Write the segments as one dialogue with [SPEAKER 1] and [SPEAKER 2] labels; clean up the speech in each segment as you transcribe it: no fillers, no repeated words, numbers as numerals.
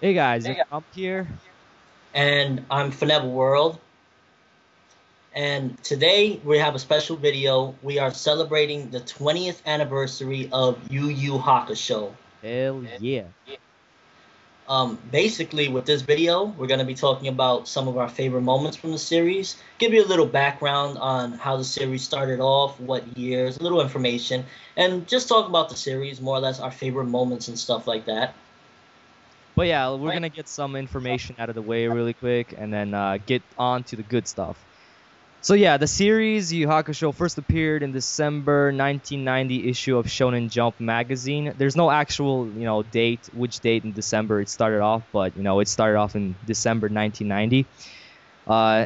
[SPEAKER 1] Hey guys, it's Trump here.
[SPEAKER 2] And I'm ForneverWorld. And today we have a special video. We are celebrating the 20th anniversary of Yu Yu Hakusho.
[SPEAKER 1] Hell yeah.
[SPEAKER 2] Basically, with this video, we're going to be talking about some of our favorite moments from the series, give you a little background on how the series started off, what years, a little information, and just talk about the series, more or less our favorite moments and stuff like that.
[SPEAKER 1] But yeah, we're gonna get some information out of the way really quick and then get on to the good stuff. So yeah, the series Yu Yu Hakusho first appeared in December 1990 issue of Shonen Jump magazine. There's no actual, date, which date in December it started off, but it started off in December 1990.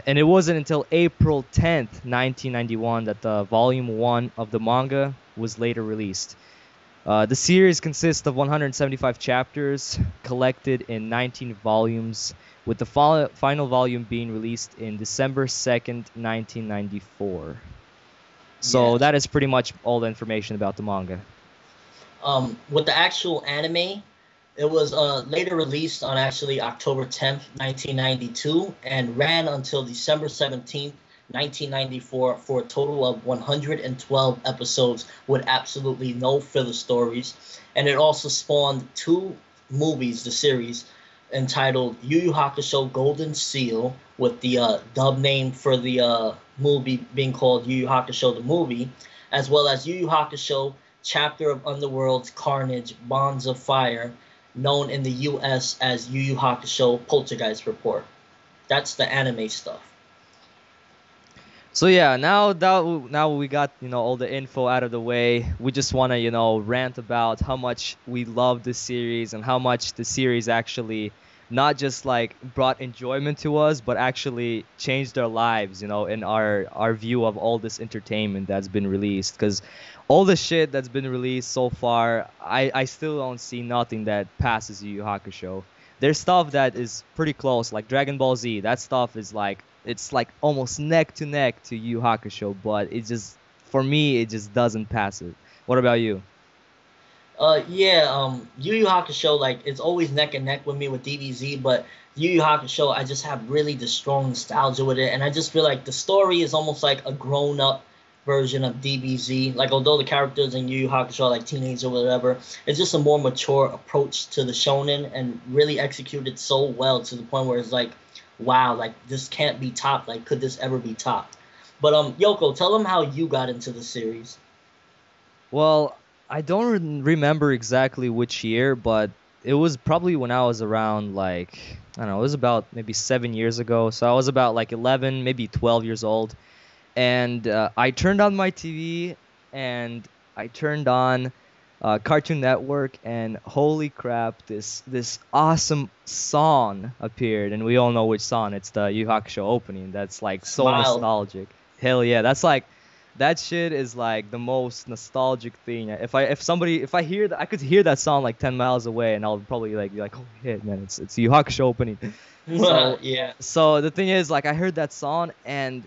[SPEAKER 1] And it wasn't until April 10th, 1991 that the volume 1 of the manga was later released. The series consists of 175 chapters collected in 19 volumes, with the final volume being released in December 2nd, 1994. So
[SPEAKER 2] Yes.
[SPEAKER 1] that is pretty much all the information about the manga.
[SPEAKER 2] With the actual anime, it was later released on actually October 10th, 1992, and ran until December 17th, 1994, for a total of 112 episodes with absolutely no filler stories. And it also spawned two movies, the series, entitled Yu Yu Hakusho Golden Seal, with the dub name for the movie being called Yu Yu Hakusho the Movie, as well as Yu Yu Hakusho Chapter of Underworld's Carnage Bonds of Fire, known in the US as Yu Yu Hakusho Poltergeist Report. That's the anime stuff.
[SPEAKER 1] So yeah, now we got all the info out of the way. We just want to rant about how much we love this series and how much the series actually not just like brought enjoyment to us, but actually changed our lives. In our view of all this entertainment that's been released. Because all the shit that's been released so far, I still don't see nothing that passes Yu Yu Hakusho. There's stuff that is pretty close, like Dragon Ball Z. That stuff is like it's like almost neck to neck to Yu Yu Hakusho, but it just for me it just doesn't pass it. What about you?
[SPEAKER 2] Yeah, Yu Yu Hakusho, like, it's always neck and neck with me with DBZ, but Yu Yu Hakusho, I just have really the strong nostalgia with it, and I just feel like the story is almost like a grown-up version of DBZ. Like, although the characters in Yu Yu Hakusho are like teenagers or whatever, it's just a more mature approach to the shonen, and really executed so well to the point where it's like, wow, like, this can't be topped. Like, could this ever be topped? But Yoko, tell them how you got into the series.
[SPEAKER 1] Well, I don't remember exactly which year, but it was probably when I was around like I don't know, it was about maybe 7 years ago. So I was about like 11, maybe 12 years old, and I turned on my TV and I turned on Cartoon Network, and holy crap, this awesome song appeared, and we all know which song. It's the Yu Yu Hakusho opening. That's like so
[SPEAKER 2] Smile.
[SPEAKER 1] nostalgic. Hell yeah, that's like that shit is like the most nostalgic thing. If I hear that, I could hear that song like 10 miles away, and I'll probably like be like, oh shit, man, it's Yu Yu Hakusho opening. So
[SPEAKER 2] Yeah.
[SPEAKER 1] so the thing is, like, I heard that song and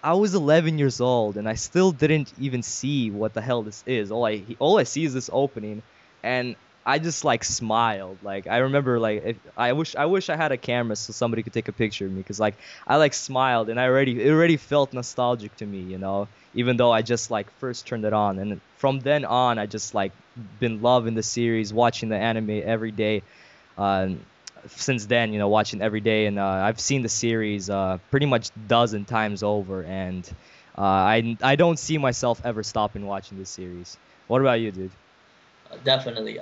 [SPEAKER 1] I was 11 years old and I still didn't even see what the hell this is. All I see is this opening, and I just like smiled. Like I remember, like I wish I had a camera so somebody could take a picture of me, because like I like smiled and it already felt nostalgic to me. Even though I just like first turned it on, and from then on I just like been loving the series, watching the anime every day. Uh, since then, watching every day, and I've seen the series pretty much dozen times over, and I don't see myself ever stopping watching this series. What about you, dude?
[SPEAKER 2] Definitely.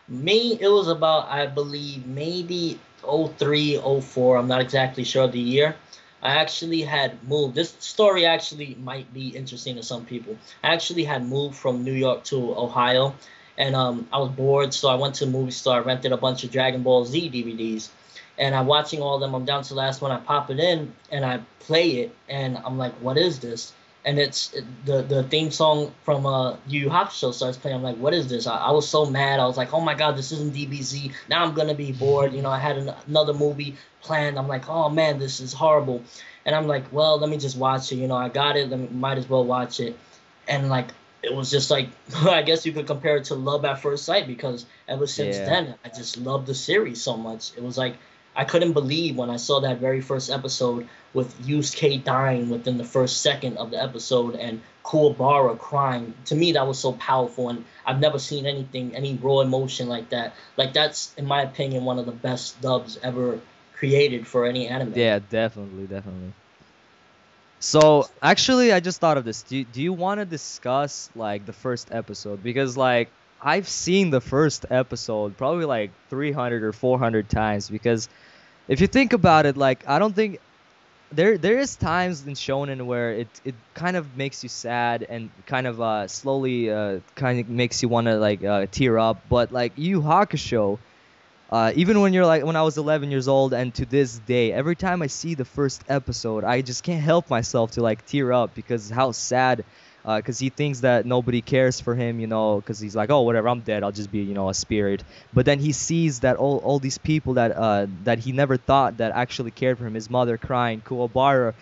[SPEAKER 2] Me, it was about, I believe, maybe '03, '04. I'm not exactly sure of the year. I actually had moved. This story actually might be interesting to some people. I actually had moved from New York to Ohio, and I was bored, so I went to a movie store. I rented a bunch of Dragon Ball Z DVDs, and I'm watching all of them. I'm down to the last one. I pop it in and I play it, and I'm like, "What is this?" And the theme song from Yu Yu Hakusho starts playing. I'm like, what is this? I was so mad. I was like, oh my god, this isn't DBZ. Now I'm gonna be bored. I had another movie planned. I'm like, oh man, this is horrible. And I'm like, well, let me just watch it. I got it. Might as well watch it. And like, it was just like I guess you could compare it to Love at First Sight because ever since
[SPEAKER 1] Yeah.
[SPEAKER 2] then I just loved the series so much. It was like I couldn't believe when I saw that very first episode with Yusuke dying within the first second of the episode and Kuwabara crying. To me, that was so powerful, and I've never seen anything, any raw emotion like that. Like that's, in my opinion, one of the best dubs ever created for any anime.
[SPEAKER 1] Yeah, definitely, definitely. So actually, I just thought of this. Do you want to discuss like the first episode? Because like I've seen the first episode probably like 300 or 400 times. Because if you think about it, like I don't think there is times in shonen where it kind of makes you sad and kind of slowly kind of makes you want to like tear up. But like Yu Yu Hakusho, even when you're like when I was 11 years old and to this day, every time I see the first episode, I just can't help myself to like tear up because how sad. Because he thinks that nobody cares for him, because he's like, oh, whatever, I'm dead, I'll just be, a spirit. But then he sees that all these people that he never thought that actually cared for him, his mother crying, Kuwabara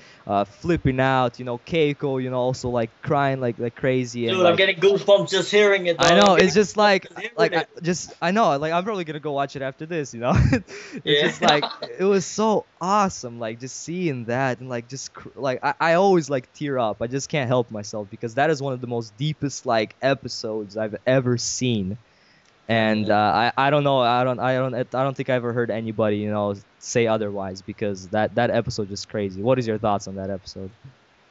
[SPEAKER 1] flipping out, Keiko, also like crying like crazy and
[SPEAKER 2] Dude, I'm
[SPEAKER 1] like
[SPEAKER 2] getting goosebumps just hearing it. Dog.
[SPEAKER 1] I know
[SPEAKER 2] I'm
[SPEAKER 1] it's
[SPEAKER 2] getting
[SPEAKER 1] just like
[SPEAKER 2] goosebumps just
[SPEAKER 1] like
[SPEAKER 2] hearing
[SPEAKER 1] I know like I'm probably gonna go watch it after this. It's
[SPEAKER 2] it.
[SPEAKER 1] just
[SPEAKER 2] Yeah.
[SPEAKER 1] like it was so awesome, like just seeing that and like just like I always like tear up. I just can't help myself because that is one of the most deepest like episodes I've ever seen. And
[SPEAKER 2] Definitely.
[SPEAKER 1] I don't know I don't think I ever heard anybody say otherwise because that episode is crazy. What is your thoughts on that episode?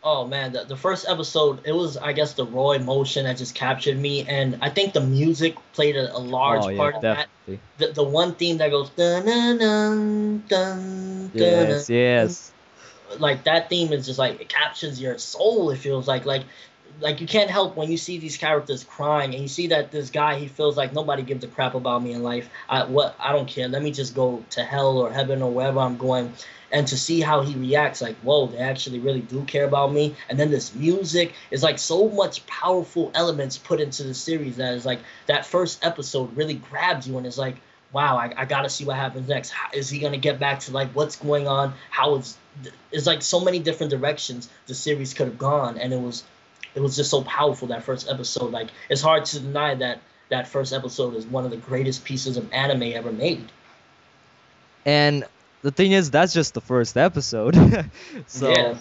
[SPEAKER 2] Oh man, the first episode, it was I guess the raw emotion that just captured me, and I think the music played a
[SPEAKER 1] Oh
[SPEAKER 2] large
[SPEAKER 1] yeah,
[SPEAKER 2] part in that.
[SPEAKER 1] definitely.
[SPEAKER 2] The one theme that goes dun dun dun dun dun,
[SPEAKER 1] Yes, yes.
[SPEAKER 2] like that theme is just like it captures your soul. It feels like you can't help when you see these characters crying and you see that this guy he feels like nobody gives a crap about me in life. I don't care. Let me just go to hell or heaven or wherever I'm going. And to see how he reacts, like, whoa, they actually really do care about me. And then this music is like so much powerful elements put into the series that is like that first episode really grabs you and it's like, wow, I gotta see what happens next. How, is he gonna get back to like what's going on? How is it's like so many different directions the series could have gone, and it was just so powerful that first episode. Like it's hard to deny that that first episode is one of the greatest pieces of anime ever made.
[SPEAKER 1] And the thing is, that's just the first episode.
[SPEAKER 2] Yeah,
[SPEAKER 1] So,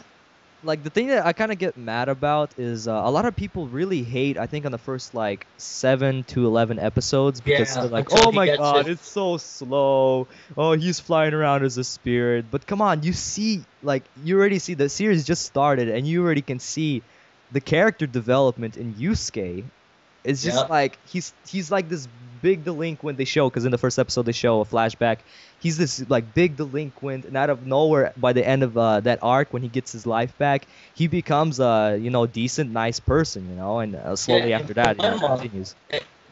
[SPEAKER 1] like, the thing that I kind of get mad about is a lot of people really hate, I think, on the first, like, 7 to 11 episodes because
[SPEAKER 2] yeah.
[SPEAKER 1] they're like,
[SPEAKER 2] Until
[SPEAKER 1] oh
[SPEAKER 2] he
[SPEAKER 1] my
[SPEAKER 2] gets
[SPEAKER 1] god,
[SPEAKER 2] his
[SPEAKER 1] it's so slow. Oh, he's flying around as a spirit. But come on, you see, like, you already see the series just started and you already can see the character development in Yusuke. It's just
[SPEAKER 2] yeah.
[SPEAKER 1] like he's like this big delinquent they show because in the first episode they show a flashback. He's this like big delinquent, and out of nowhere, by the end of that arc, when he gets his life back, he becomes a decent, nice person, and
[SPEAKER 2] Yeah,
[SPEAKER 1] slowly
[SPEAKER 2] and
[SPEAKER 1] after that,
[SPEAKER 2] Koenma,
[SPEAKER 1] continues.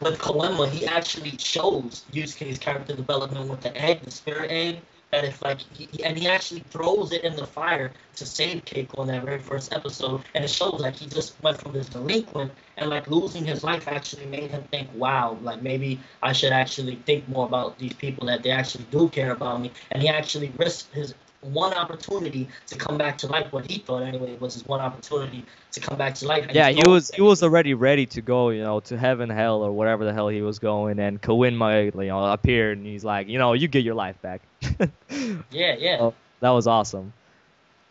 [SPEAKER 2] with Koenma, he actually shows Yusuke's character development with the egg, the spirit egg. That if like and he actually throws it in the fire to save Keiko in that very first episode, and it shows like he just went from this delinquent and like losing his life actually made him think, wow, like maybe I should actually think more about these people that they actually do care about me, and he actually risked his one opportunity to come back to life. What he thought anyway was his one opportunity to come back to life, and he
[SPEAKER 1] Yeah, he
[SPEAKER 2] throws
[SPEAKER 1] was he was already ready to go, to heaven, hell, or whatever the hell he was going, and Koenma, appeared, and he's like, you get your life back.
[SPEAKER 2] yeah, yeah,
[SPEAKER 1] So that was awesome.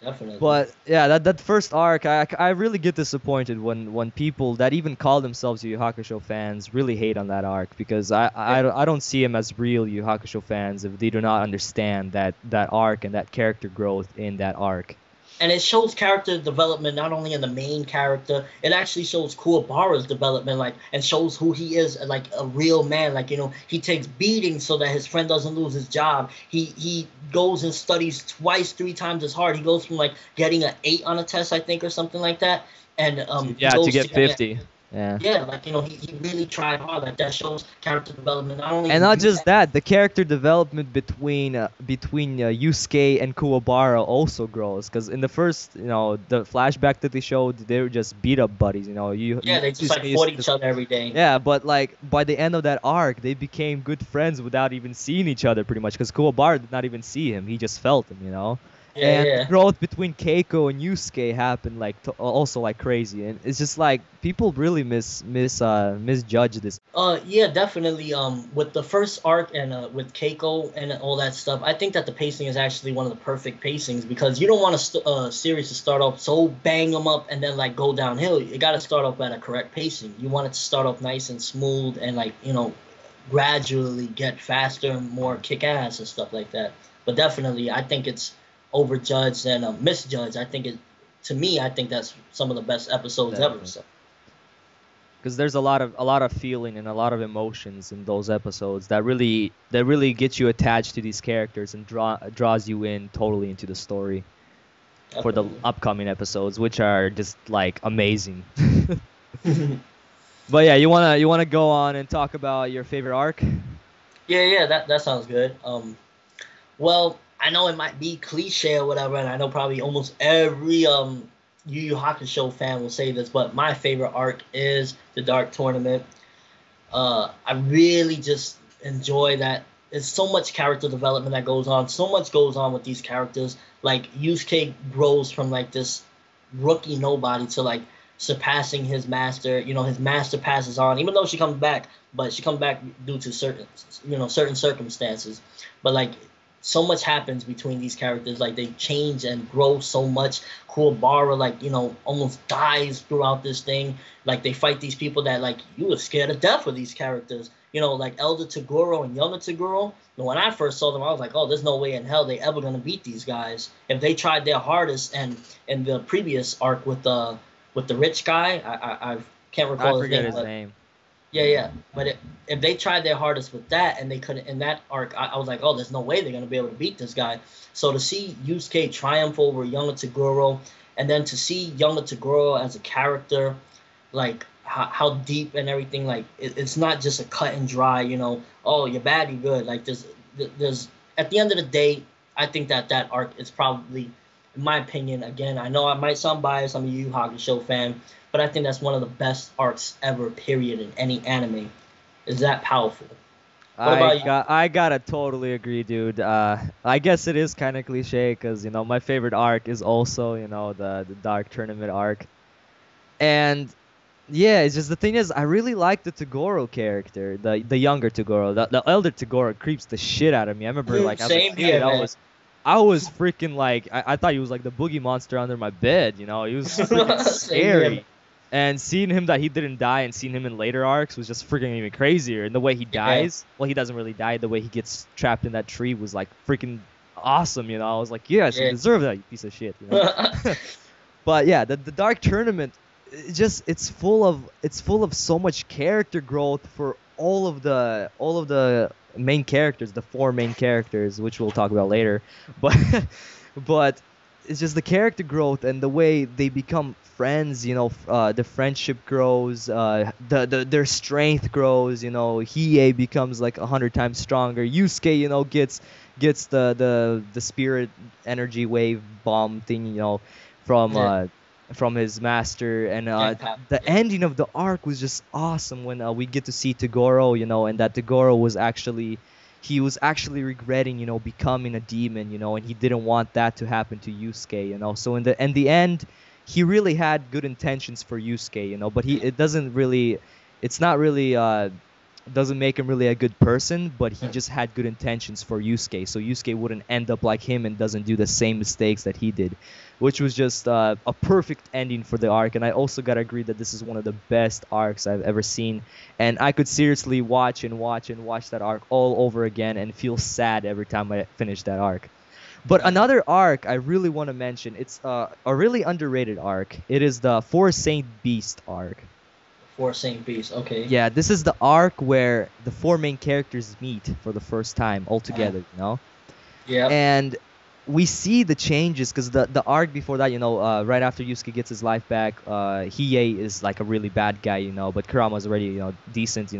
[SPEAKER 2] definitely.
[SPEAKER 1] But yeah, that first arc, I really get disappointed when people that even call themselves Yu Yu Hakusho fans really hate on that arc because I don't see them as real Yu Yu Hakusho fans if they do not understand that arc and that character growth in that arc.
[SPEAKER 2] And it shows character development not only in the main character, it actually shows Kuwabara's development, like, and shows who he is, like a real man. Like, he takes beatings so that his friend doesn't lose his job. He goes and studies twice, 3 times as hard. He goes from like getting an 8 on a test, I think, or something like that, and he
[SPEAKER 1] Yeah, to
[SPEAKER 2] goes
[SPEAKER 1] get
[SPEAKER 2] to get
[SPEAKER 1] 50. Yeah.
[SPEAKER 2] yeah, like he really tried hard. Like that shows character development not only
[SPEAKER 1] And
[SPEAKER 2] in
[SPEAKER 1] not
[SPEAKER 2] you.
[SPEAKER 1] just that, the character development between Yusuke and Kuwabara also grows. Because in the first, the flashback that they showed, they were just beat up buddies.
[SPEAKER 2] Yeah, they just like
[SPEAKER 1] Yusuke
[SPEAKER 2] fought
[SPEAKER 1] is
[SPEAKER 2] each
[SPEAKER 1] just
[SPEAKER 2] other every day.
[SPEAKER 1] yeah, but like by the end of that arc, they became good friends without even seeing each other, pretty much. Because Kuwabara did not even see him; he just felt him.
[SPEAKER 2] Yeah,
[SPEAKER 1] And the
[SPEAKER 2] yeah.
[SPEAKER 1] growth between Keiko and Yusuke happened like also like crazy, and it's just like people really misjudge this.
[SPEAKER 2] Yeah, definitely. With the first arc and with Keiko and all that stuff, I think that the pacing is actually one of the perfect pacings because you don't want a series to start off so bang them up and then like go downhill. You got to start off at a correct pacing. You want it to start off nice and smooth and like gradually get faster and more kick ass and stuff like that. But definitely, I think it's overjudged and misjudged. I think it, to me, I think that's some of the best episodes ever.
[SPEAKER 1] Definitely.
[SPEAKER 2] So
[SPEAKER 1] Because there's a lot of feeling and a lot of emotions in those episodes that really gets you attached to these characters and draws you in totally into the story for the
[SPEAKER 2] definitely.
[SPEAKER 1] upcoming episodes, which are just like amazing. But yeah, you wanna go on and talk about your favorite arc?
[SPEAKER 2] Yeah, yeah, that sounds good. Well, I know it might be cliche or whatever, and I know probably almost every Yu Yu Hakusho fan will say this, but my favorite arc is the Dark Tournament. I really just enjoy that. There's so much character development that goes on. So much goes on with these characters. Like Yusuke grows from like this rookie nobody to like surpassing his master. His master passes on, even though she comes back, but she comes back due to certain circumstances. But like so much happens between these characters. Like they change and grow so much. Kuwabara like almost dies throughout this thing. Like they fight these people that like you were scared to death of these characters. Like Elder Toguro and Younger Toguro. When I first saw them, I was like, oh, there's no way in hell they ever gonna beat these guys. If they tried their hardest, and in the previous arc with the rich guy, I can't
[SPEAKER 1] I
[SPEAKER 2] recall his
[SPEAKER 1] forget
[SPEAKER 2] name,
[SPEAKER 1] his
[SPEAKER 2] but
[SPEAKER 1] name.
[SPEAKER 2] yeah, yeah. But if they tried their hardest with that and they couldn't in that arc, I was like, oh, there's no way they're gonna be able to beat this guy. So to see Yusuke triumph over Younger Toguro, and then to see Younger Toguro as a character, like how deep and everything, like it's not just a cut and dry, oh, you're bad, you're good. Like there's at the end of the day, I think that arc is probably, in my opinion, again, I know I might sound biased, I'm a Yu Yu Hakusho fan, but I think that's one of the best arcs ever, period, in any anime. Is that powerful? What
[SPEAKER 1] I
[SPEAKER 2] about you?
[SPEAKER 1] got I gotta totally agree, dude. I guess it is kind of cliche because my favorite arc is also the Dark Tournament arc, and yeah, it's just the thing is I really like the Toguro character, the younger Toguro. The elder Toguro creeps the shit out of me. I remember like as a
[SPEAKER 2] Same
[SPEAKER 1] kid,
[SPEAKER 2] here,
[SPEAKER 1] I
[SPEAKER 2] man.
[SPEAKER 1] was I was freaking like I thought he was like the boogie monster under my bed. He was freaking
[SPEAKER 2] Same here, man.
[SPEAKER 1] scary. And seeing him that he didn't die and seeing him in later arcs was just freaking even crazier. And the way he
[SPEAKER 2] Yeah.
[SPEAKER 1] dies, well, he doesn't really die. The way he gets trapped in that tree was like freaking awesome. I was like, yes, you
[SPEAKER 2] Yeah.
[SPEAKER 1] deserve that, you piece of shit. But yeah, the Dark Tournament, it's full of so much character growth for all of the main characters, the four main characters, which we'll talk about later. But but it's just the character growth and the way they become friends. The friendship grows, their strength grows. Hiei becomes like 100 times stronger. Yusuke, gets the spirit energy wave bomb thing, from
[SPEAKER 2] Yeah.
[SPEAKER 1] uh from his master. And
[SPEAKER 2] Jetpack.
[SPEAKER 1] the
[SPEAKER 2] Yeah.
[SPEAKER 1] ending of the arc was just awesome when we get to see Toguro, and that Toguro he was actually regretting, becoming a demon, and he didn't want that to happen to Yusuke, So in the end, he really had good intentions for Yusuke, but it's not really doesn't make him really a good person, but he just had good intentions for Yusuke, so Yusuke wouldn't end up like him and doesn't do the same mistakes that he did, which was just a perfect ending for the arc. And I also gotta agree that this is one of the best arcs I've ever seen, and I could seriously watch and watch and watch that arc all over again and feel sad every time I finish that arc. But
[SPEAKER 2] Definitely.
[SPEAKER 1] another arc I really want to mention, it's a really underrated arc. It is the Four Saint Beast arc.
[SPEAKER 2] Four Saint Beast. Okay.
[SPEAKER 1] Yeah, this is the arc where the four main characters meet for the first time all together,
[SPEAKER 2] Yep.
[SPEAKER 1] and we see the changes because the arc before that, right after Yusuke gets his life back, Hiei is like a really bad guy, but Kurama's already, decent,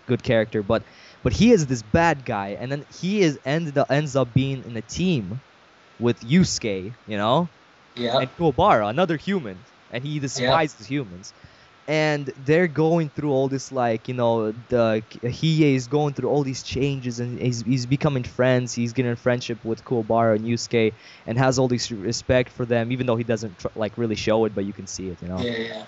[SPEAKER 1] good character, but he is this bad guy, and then he ends up being in a team with Yusuke, and
[SPEAKER 2] Yep.
[SPEAKER 1] Kuwabara, another human, and he
[SPEAKER 2] Yep.
[SPEAKER 1] despises humans. and they're going through all this, like, the Hiei is going through all these changes, and he's becoming friends. He's getting in friendship with Kuwabara and Yusuke, and has all this respect for them, even though he doesn't like really show it, but you can see it.
[SPEAKER 2] Yeah.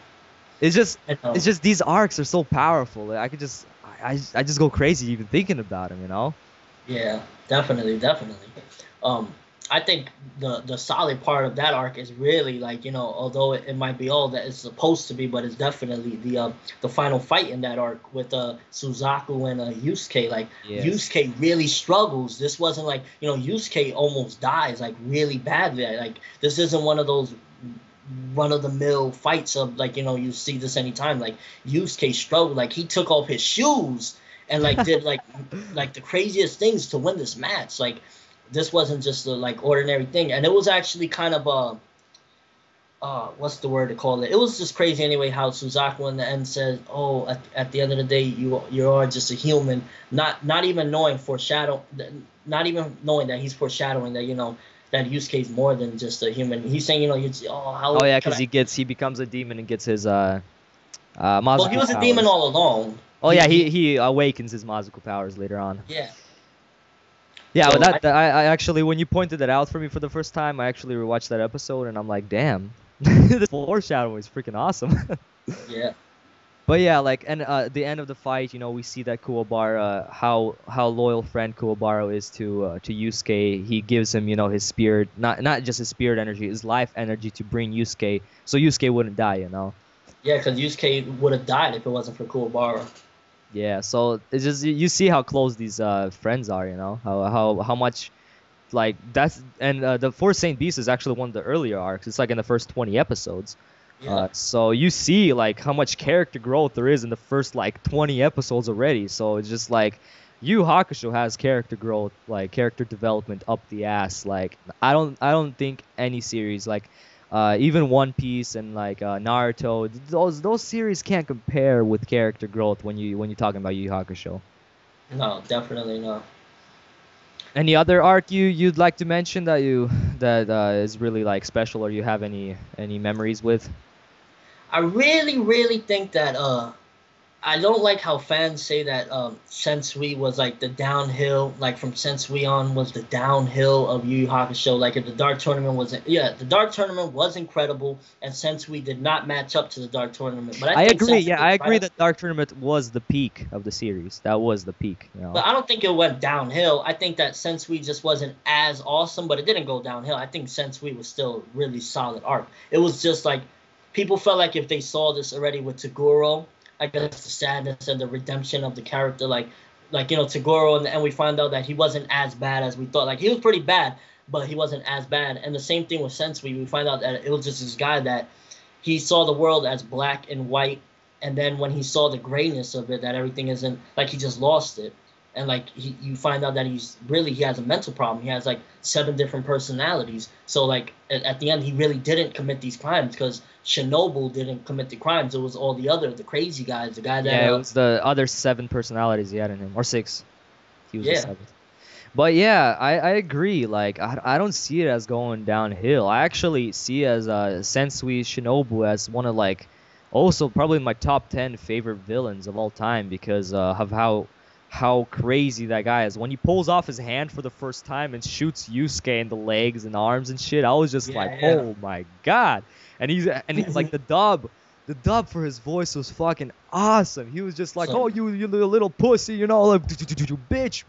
[SPEAKER 1] It's just
[SPEAKER 2] I know.
[SPEAKER 1] it's just these arcs are so powerful. I could just I just go crazy even thinking about them.
[SPEAKER 2] Yeah, definitely. I think the solid part of that arc is really, like, although it might be all that it's supposed to be, but it's definitely the final fight in that arc with Suzaku and Yusuke. Like,
[SPEAKER 1] Yes.
[SPEAKER 2] Yusuke really struggles. This wasn't like, Yusuke almost dies, like, really badly. Like, this isn't one of those run of the mill fights of, like, you see this anytime. Like, Yusuke struggled. Like, he took off his shoes and, like, did like the craziest things to win this match. Like, this wasn't just a, like, ordinary thing. And it was actually kind of what's the word to call it? It was just crazy anyway how Suzaku in the end says, "Oh, at the end of the day, you are just a human," not even knowing not even knowing that he's foreshadowing that that Yusuke's more than just a human. He's saying, how.
[SPEAKER 1] Oh yeah, because he becomes a demon and gets his
[SPEAKER 2] Well,
[SPEAKER 1] Mazuko
[SPEAKER 2] he was a
[SPEAKER 1] powers.
[SPEAKER 2] demon all along.
[SPEAKER 1] Oh yeah, he awakens his Mazuko powers later on.
[SPEAKER 2] Yeah.
[SPEAKER 1] Yeah,
[SPEAKER 2] So
[SPEAKER 1] but I actually, when you pointed that out for me for the first time, I actually rewatched that episode, and I'm like, damn, this foreshadowing is freaking awesome.
[SPEAKER 2] Yeah.
[SPEAKER 1] But yeah, like, and the end of the fight, we see that Kuwabara, how loyal friend Kuwabara is to Yusuke. He gives him, his spirit, not just his spirit energy, his life energy to bring Yusuke, so Yusuke wouldn't die.
[SPEAKER 2] Yeah, because Yusuke would have died if it wasn't for Kuwabara.
[SPEAKER 1] Yeah, so it's just you see how close these friends are, how much, like, that's, and the Four Saint Beast is actually one of the earlier arcs. It's like in the first 20 episodes.
[SPEAKER 2] Yeah.
[SPEAKER 1] So you see, like, how much character growth there is in the first, like, 20 episodes already. So it's just like Yu Yu Hakusho has character growth, like character development up the ass. Like, I don't think any series, like, even One Piece and, like, Naruto, those series can't compare with character growth when you're talking about Yu Yu Hakusho.
[SPEAKER 2] No, definitely not.
[SPEAKER 1] Any other arc you'd like to mention that is really, like, special, or you have any memories with?
[SPEAKER 2] I really, really think that I don't like how fans say that Sensui was like the downhill, like from Sensui on was the downhill of Yu Yu Hakusho. Like, if the Dark Tournament the Dark Tournament was incredible, and Sensui did not match up to the Dark Tournament. But
[SPEAKER 1] I
[SPEAKER 2] think
[SPEAKER 1] agree.
[SPEAKER 2] Sensui
[SPEAKER 1] Yeah, I
[SPEAKER 2] was
[SPEAKER 1] agree
[SPEAKER 2] right
[SPEAKER 1] that Dark Tournament was the peak of the series. That was the peak.
[SPEAKER 2] But I don't think it went downhill. I think that Sensui just wasn't as awesome, but it didn't go downhill. I think Sensui was still really solid arc. It was just like people felt like if they saw this already with Toguro, I guess the sadness and the redemption of the character, like Toguro, and we find out that he wasn't as bad as we thought. Like, he was pretty bad, but he wasn't as bad. And the same thing with Sensui. We find out that it was just this guy that he saw the world as black and white, and then when he saw the grayness of it, that everything isn't, like, he just lost it. And, like, you find out that he has a mental problem. He has, like, 7 different personalities. So, like, at the end, he really didn't commit these crimes because Shinobu didn't commit the crimes. It was all the crazy guys, the guy that...
[SPEAKER 1] Yeah, it was the other 7 personalities he had in him, or 6. He was the
[SPEAKER 2] Yeah.
[SPEAKER 1] 7th. But yeah, I agree. Like, I don't see it as going downhill. I actually see as Sensui Shinobu as one of, like, also probably my top 10 favorite villains of all time because of how crazy that guy is. When he pulls off his hand for the first time and shoots Yusuke in the legs and arms and shit, I was just oh my god. And he's like, the dub for his voice was fucking awesome. He was just like, "Oh, you little pussy," like, bitch.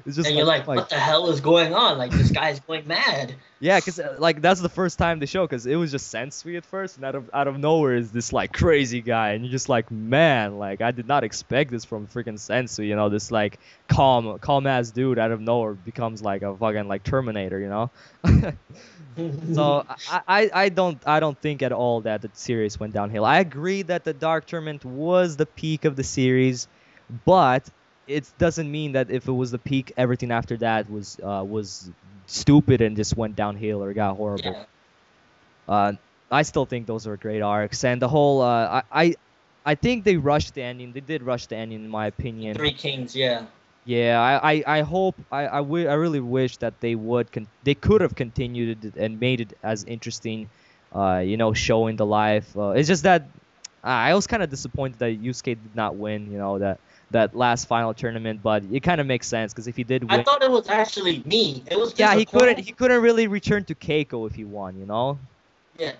[SPEAKER 1] It's just,
[SPEAKER 2] and you're like, what the hell is going on? Like, this guy's going mad.
[SPEAKER 1] Yeah, because like that's the first time they show, because it was just Sensui at first, and out of nowhere is this, like, crazy guy, and you're just like, man, like, I did not expect this from freaking Sensui. This, like, calm ass dude out of nowhere becomes like a fucking, like, Terminator. So I don't think at all that the series went downhill. I agree that the Dark Tournament was the peak of the series, but it doesn't mean that if it was the peak, everything after that was stupid and just went downhill or got horrible.
[SPEAKER 2] Yeah.
[SPEAKER 1] I still think those are great arcs, and the whole I think they rushed the ending. They did rush the ending, in my opinion.
[SPEAKER 2] 3 Kings, yeah.
[SPEAKER 1] Yeah, I hope I really wish that they could have continued it and made it as interesting, showing the life. It's just that I was kind of disappointed that Yusuke did not win. That last final tournament, but it kind of makes sense because if he did
[SPEAKER 2] I
[SPEAKER 1] win,
[SPEAKER 2] thought it was actually me. It was
[SPEAKER 1] yeah, he couldn't
[SPEAKER 2] disappointing.
[SPEAKER 1] he couldn't really return to Keiko if he won.
[SPEAKER 2] Yeah.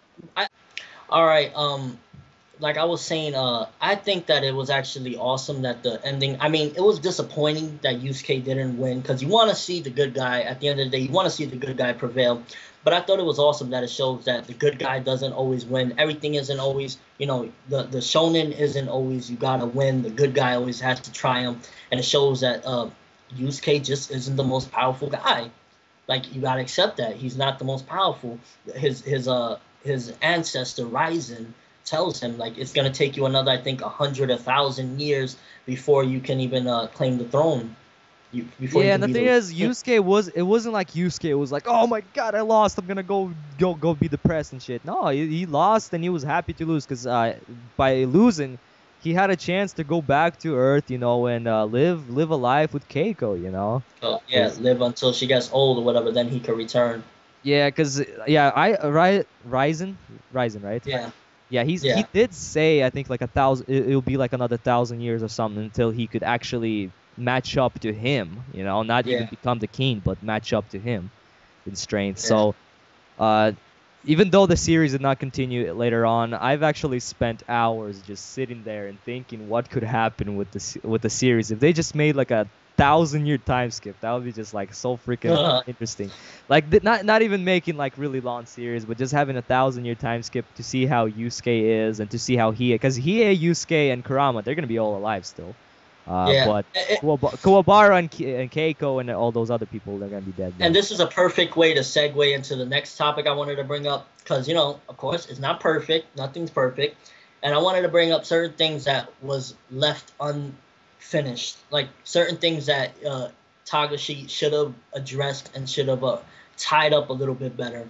[SPEAKER 2] All right. Like I was saying, I think that it was actually awesome that the ending. I mean, it was disappointing that Yusuke didn't win because you want to see the good guy. At the end of the day, you want to see the good guy prevail. But I thought it was awesome that it shows that the good guy doesn't always win. Everything isn't always, the shonen isn't always you gotta win. The good guy always has to triumph, and it shows that Yusuke just isn't the most powerful guy. Like you gotta accept that he's not the most powerful. His ancestor Ryzen tells him like it's gonna take you another, I think, 100, 1,000 years before you can even claim the throne. Before you
[SPEAKER 1] Yeah, and
[SPEAKER 2] can
[SPEAKER 1] the
[SPEAKER 2] be
[SPEAKER 1] thing
[SPEAKER 2] the
[SPEAKER 1] is,
[SPEAKER 2] king.
[SPEAKER 1] it wasn't like Yusuke was like, oh my god, I lost, I'm gonna go be depressed and shit. No, he lost and he was happy to lose because by losing, he had a chance to go back to Earth, and live a life with Keiko.
[SPEAKER 2] So yeah,
[SPEAKER 1] 'Cause-
[SPEAKER 2] live until she gets old or whatever, then he can return.
[SPEAKER 1] yeah, because yeah, Ryzen, right?
[SPEAKER 2] Yeah,
[SPEAKER 1] Yeah, he
[SPEAKER 2] yeah,
[SPEAKER 1] did say I think like 1,000. It'll be like another 1,000 years or something until he could actually match up to him. Not even
[SPEAKER 2] yeah,
[SPEAKER 1] become the king, but match up to him in strength.
[SPEAKER 2] yeah.
[SPEAKER 1] So, uh, even though the series did not continue later on, I've actually spent hours just sitting there and thinking what could happen with the series if they just made like a 1,000-year time skip. That would be just like so freaking interesting. Like not even making like really long series, but just having a 1,000-year time skip to see how Yusuke is and to see how because Yusuke, and Kurama, they're gonna be all alive still.
[SPEAKER 2] Yeah.
[SPEAKER 1] But Kuwabara and Keiko and all those other people, they're gonna be dead
[SPEAKER 2] And
[SPEAKER 1] now.
[SPEAKER 2] this is a perfect way to segue into the next topic I wanted to bring up because of course, it's not perfect. Nothing's perfect, and I wanted to bring up certain things that was left unfinished, like certain things that Tagashi should have addressed and should have tied up a little bit better.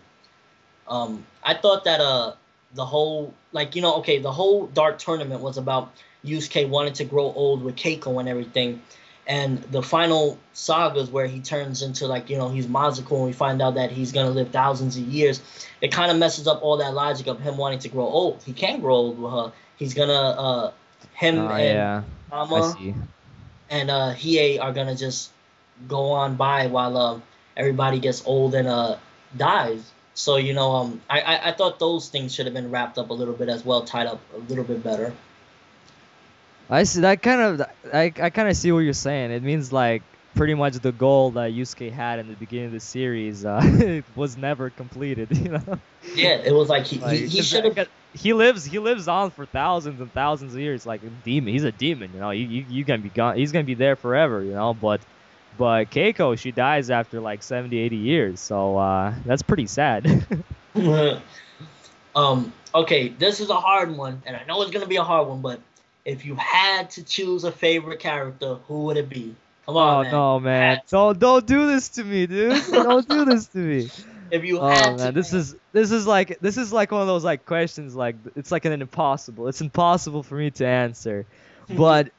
[SPEAKER 2] I thought that the whole okay, the whole dark tournament was about Yusuke wanting to grow old with Keiko and everything, and the final sagas where he turns into he's Mazuko and we find out that he's gonna live thousands of years. It kind of messes up all that logic of him wanting to grow old. He can't grow old with her. He's gonna him
[SPEAKER 1] Oh
[SPEAKER 2] and
[SPEAKER 1] yeah, I
[SPEAKER 2] Mama
[SPEAKER 1] see.
[SPEAKER 2] and Hiei are gonna just go on by while everybody gets old and dies. So I thought those things should have been wrapped up a little bit as well, tied up a little bit better.
[SPEAKER 1] I see that I kind of see what you're saying. It means like pretty much the goal that Yusuke had in the beginning of the series it was never completed.
[SPEAKER 2] Yeah, it was like he he,
[SPEAKER 1] Like
[SPEAKER 2] he
[SPEAKER 1] 'cause
[SPEAKER 2] should have.
[SPEAKER 1] he lives on for thousands and thousands of years like a demon. He's a demon. You gonna be gone. He's gonna be there forever. But Keiko, she dies after like 70, 80 years. So that's pretty sad.
[SPEAKER 2] Okay, this is a hard one, and I know it's gonna be a hard one, but if you had to choose a favorite character, who would it be? Come on,
[SPEAKER 1] Oh
[SPEAKER 2] man.
[SPEAKER 1] no, man! Don't do this to me, dude! Don't do this to me!
[SPEAKER 2] If you
[SPEAKER 1] Oh
[SPEAKER 2] had to,
[SPEAKER 1] man, this is like one of those like questions like it's like an impossible. It's impossible for me to answer, but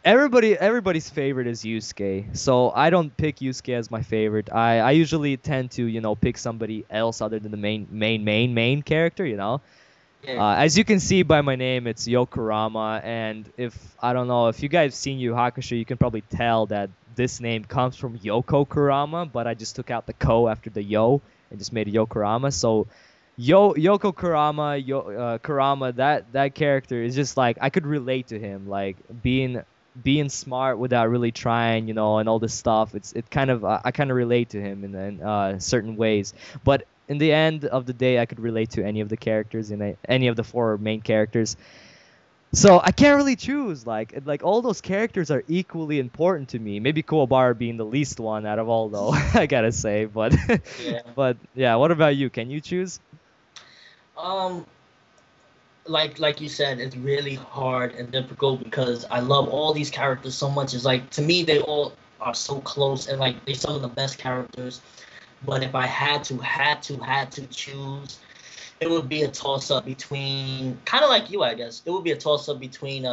[SPEAKER 1] everybody's favorite is Yusuke, so I don't pick Yusuke as my favorite. I usually tend to pick somebody else other than the main character.
[SPEAKER 2] yeah,
[SPEAKER 1] As you can see by my name, it's Yokurama, and if I don't know if you guys have seen Yu Yu Hakusho, you can probably tell that this name comes from Yoko Kurama, but I just took out the ko after the yo and just made it Yokurama. So Yoko Kurama, Kurama, that character is just like I could relate to him, like being smart without really trying, and all this stuff. It kind of I kind of relate to him in certain ways, but in the end of the day, I could relate to any of the characters any of the four main characters. So I can't really choose. Like all those characters are equally important to me. Maybe Kuwabara being the least one out of all, though. I gotta say, but
[SPEAKER 2] yeah.
[SPEAKER 1] but yeah. What about you? Can you choose?
[SPEAKER 2] Um, like you said, it's really hard and difficult because I love all these characters so much. It's like to me, they all are so close and like they're some of the best characters. But if I had to choose, it would be a toss up between kind of like you, I guess. It would be a toss up between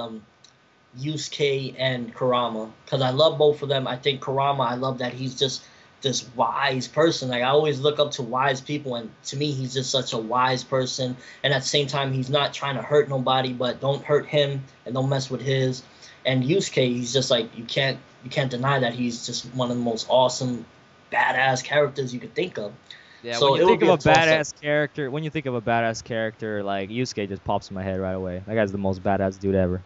[SPEAKER 2] Yusuke and Kurama because I love both of them. I think Kurama, I love that he's just this wise person. Like I always look up to wise people, and to me, he's just such a wise person. And at the same time, he's not trying to hurt nobody, but don't hurt him and don't mess with his. And Yusuke, he's just like you can't deny that he's just one of the most awesome, badass characters you could think of.
[SPEAKER 1] Yeah,
[SPEAKER 2] So
[SPEAKER 1] when you
[SPEAKER 2] it would
[SPEAKER 1] think
[SPEAKER 2] be
[SPEAKER 1] of
[SPEAKER 2] a
[SPEAKER 1] a
[SPEAKER 2] toss-up.
[SPEAKER 1] badass character, like Yusuke just pops in my head right away. That guy's the most badass dude ever.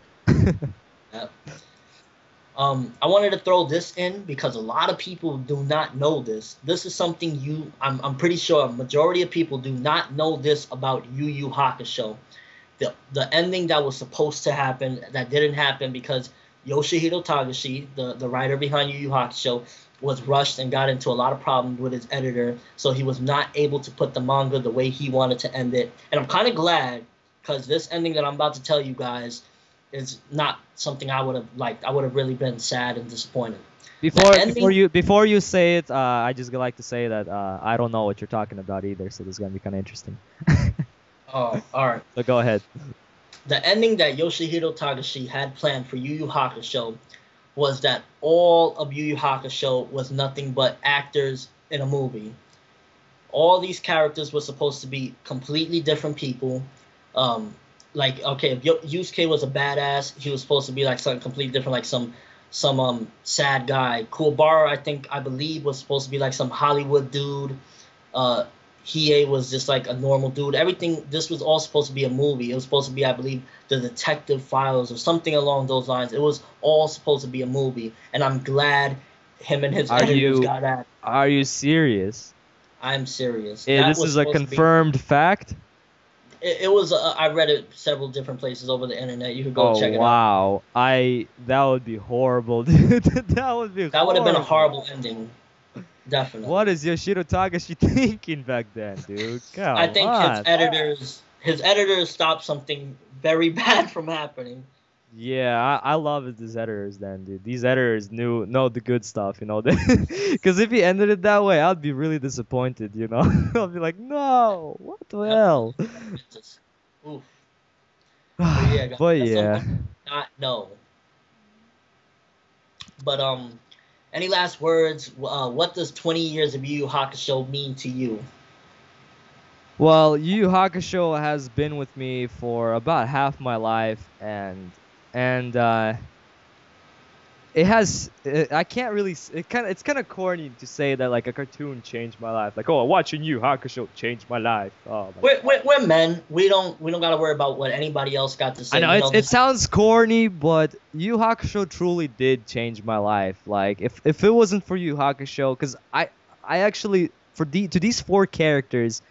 [SPEAKER 2] Yeah. I wanted to throw this in because a lot of people do not know this. This is something I'm pretty sure a majority of people do not know this about Yu Yu Hakusho. The ending that was supposed to happen that didn't happen because Yoshihiro Tagashi, the writer behind Yu Yu Hakusho, was rushed and got into a lot of problems with his editor, so he was not able to put the manga the way he wanted to end it. And I'm kind of glad because this ending that I'm about to tell you guys is not something I would have liked. I would have really been sad and disappointed. The ending.
[SPEAKER 1] Before you say it, I just like to say that I don't know what you're talking about either, so this is gonna be kind of interesting.
[SPEAKER 2] Oh, all right.
[SPEAKER 1] So go ahead.
[SPEAKER 2] The ending that Yoshihiro Tagashi had planned for Yu Yu Hakusho was that all of Yu Yu Hakusho was nothing but actors in a movie. All these characters were supposed to be completely different people. Like okay, if Yusuke was a badass, he was supposed to be like something completely different, like some sad guy. Kuwabara, I believe, was supposed to be like some Hollywood dude. Uh, Hiei was just like a normal dude. Everything. This was all supposed to be a movie. It was supposed to be, I believe, the Detective Files or something along those lines. It was all supposed to be a movie, and I'm glad him and his editors got that.
[SPEAKER 1] Are you serious?
[SPEAKER 2] I'm serious.
[SPEAKER 1] Yeah,
[SPEAKER 2] That
[SPEAKER 1] this
[SPEAKER 2] was
[SPEAKER 1] is a
[SPEAKER 2] supposed to be.
[SPEAKER 1] confirmed fact.
[SPEAKER 2] It was. I read it several different places over the internet. You could go
[SPEAKER 1] Oh
[SPEAKER 2] check it out.
[SPEAKER 1] wow, that would be horrible, dude. That would be
[SPEAKER 2] That would have been a
[SPEAKER 1] horrible.
[SPEAKER 2] horrible ending.
[SPEAKER 1] What
[SPEAKER 2] Definitely.
[SPEAKER 1] is Yoshiro Takashi thinking back then, dude?
[SPEAKER 2] I
[SPEAKER 1] Come
[SPEAKER 2] think his
[SPEAKER 1] on.
[SPEAKER 2] editors stopped something very bad from happening.
[SPEAKER 1] Yeah, I love these editors then, dude. These editors know the good stuff, you know. Because if he ended it that way, I'd be really disappointed, you know. I'd be like, no, what the
[SPEAKER 2] Definitely.
[SPEAKER 1] hell?
[SPEAKER 2] Just, oof. But yeah, guys,
[SPEAKER 1] But
[SPEAKER 2] that's
[SPEAKER 1] yeah.
[SPEAKER 2] something I did not know. But any last words? What does 20 years of Yu Yu Hakusho mean to you?
[SPEAKER 1] Well, Yu Yu Hakusho has been with me for about half my life, and it has. I can't really. It's kind of corny to say that like a cartoon changed my life. Like, oh, watching Yu Yu Hakusho changed my life. Oh my God.
[SPEAKER 2] We're men. We don't gotta worry about what anybody else got to
[SPEAKER 1] I
[SPEAKER 2] say.
[SPEAKER 1] know
[SPEAKER 2] You know
[SPEAKER 1] it
[SPEAKER 2] this.
[SPEAKER 1] sounds corny, but Yu Yu Hakusho truly did change my life. Like, if it wasn't for Yu Yu Hakusho, because I actually to these four characters.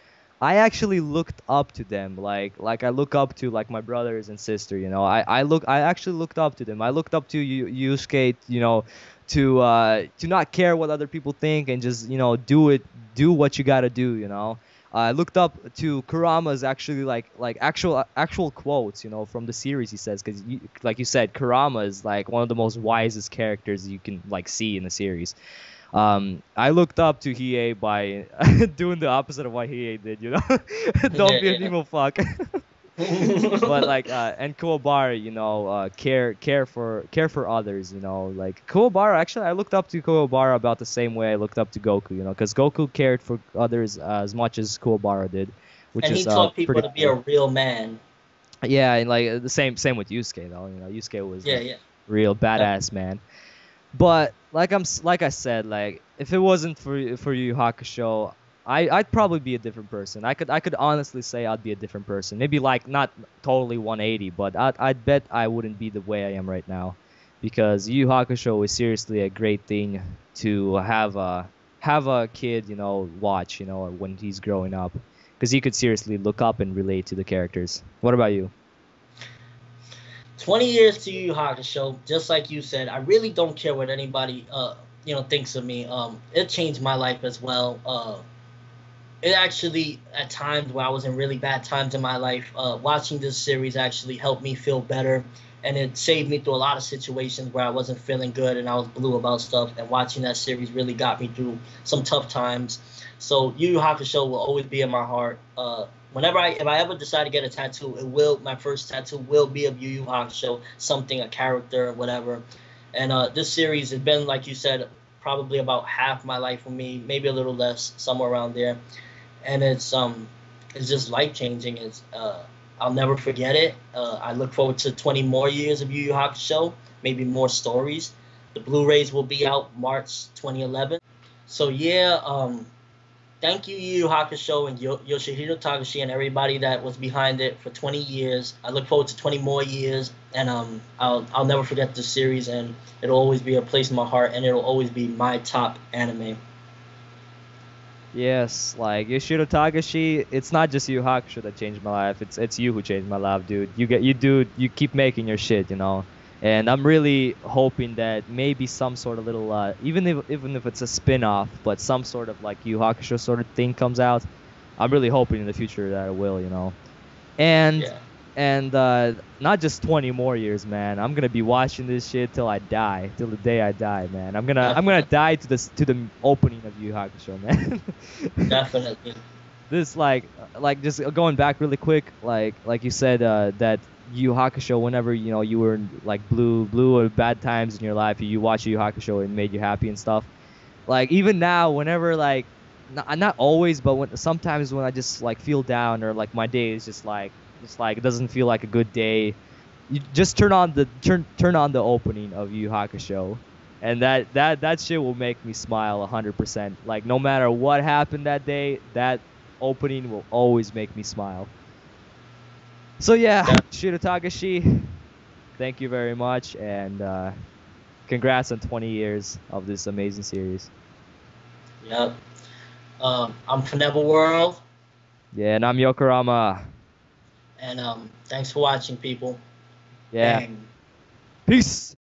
[SPEAKER 1] I actually looked up to them, like I look up to like my brothers and sister, you know. I actually looked up to them. I looked up to Yusuke, you know, to not care what other people think and just do what you gotta do, you know. I looked up to Kurama's actually like actual quotes, you know, from the series. He says because like you said, Kurama is like one of the most wisest characters you can like see in the series. I looked up to Hiei by doing the opposite of what Hiei did, you know. Don't be a
[SPEAKER 2] Yeah,
[SPEAKER 1] emo fuck. But
[SPEAKER 2] yeah.
[SPEAKER 1] like and Kuwabara, you know, care for others, you know. Like Kuwabara, actually, I looked up to Kuwabara about the same way I looked up to Goku, you know, because Goku cared for others as much as Kuwabara did, which
[SPEAKER 2] And he
[SPEAKER 1] is
[SPEAKER 2] taught people
[SPEAKER 1] pretty
[SPEAKER 2] to be a
[SPEAKER 1] cool.
[SPEAKER 2] real man.
[SPEAKER 1] Yeah, and like the same with Yusuke though, you know, Yusuke was
[SPEAKER 2] Yeah,
[SPEAKER 1] like
[SPEAKER 2] yeah.
[SPEAKER 1] real
[SPEAKER 2] Def-
[SPEAKER 1] badass man. But like I said, like if it wasn't for Yu Yu Hakusho, I'd probably be a different person. I could honestly say I'd be a different person. Maybe like not totally 180, but I'd bet I wouldn't be the way I am right now, because Yu Yu Hakusho is seriously a great thing to have a kid, you know, watch, you know, when he's growing up, because he could seriously look up and relate to the characters. What about you?
[SPEAKER 2] 20 years to Yu Yu Hakusho, just like you said, I really don't care what anybody thinks of me. It changed my life as well. It actually, at times where I was in really bad times in my life, watching this series actually helped me feel better, and it saved me through a lot of situations where I wasn't feeling good and I was blue about stuff. And watching that series really got me through some tough times. So Yu Yu Hakusho will always be in my heart. If I ever decide to get a tattoo, my first tattoo will be of Yu Yu Hakusho, something, a character, whatever. And this series has been, like you said, probably about half my life with me, maybe a little less, somewhere around there. And it's just life changing. I'll never forget it. I look forward to 20 more years of Yu Yu Hakusho, maybe more stories. The Blu-rays will be out March 2011. So yeah, thank you, Yu Yu Hakusho and Yoshihiro Tagashi and everybody that was behind it for 20 years. I look forward to 20 more years, and I'll never forget this series, and it'll always be a place in my heart, and it'll always be my top anime.
[SPEAKER 1] Yes, like Yoshiro Tagashi, it's not just Yu Yu Hakusho that changed my life. It's you who changed my life, dude. You keep making your shit, you know. And I'm really hoping that maybe some sort of little even if it's a spin-off, but some sort of like Yu Yu Hakusho sort of thing comes out. I'm really hoping in the future that it will, you know. And
[SPEAKER 2] Yeah.
[SPEAKER 1] not just 20 more years, man. I'm gonna be watching this shit till I die, till the day I die, man. I'm gonna
[SPEAKER 2] Definitely.
[SPEAKER 1] die to the opening of Yu Yu Hakusho, man.
[SPEAKER 2] Definitely.
[SPEAKER 1] This like just going back really quick, like you said that Yu Yu Hakusho, whenever you know you were in, like blue or bad times in your life, you watch Yu Yu Hakusho and made you happy and stuff. Like even now, whenever like not always, but sometimes when I just like feel down or like my day is just like it doesn't feel like a good day, you just turn on the opening of Yu Yu Hakusho, and that shit will make me smile 100%. Like no matter what happened that day, that opening will always make me smile. So yeah,
[SPEAKER 2] Def-
[SPEAKER 1] Shiro Takashi, thank you very much, and congrats on 20 years of this amazing series.
[SPEAKER 2] yep. I'm ForneverWorld,
[SPEAKER 1] Yeah, and I'm Yokorama.
[SPEAKER 2] and thanks for watching, people.
[SPEAKER 1] Yeah,
[SPEAKER 2] Bang.
[SPEAKER 1] peace.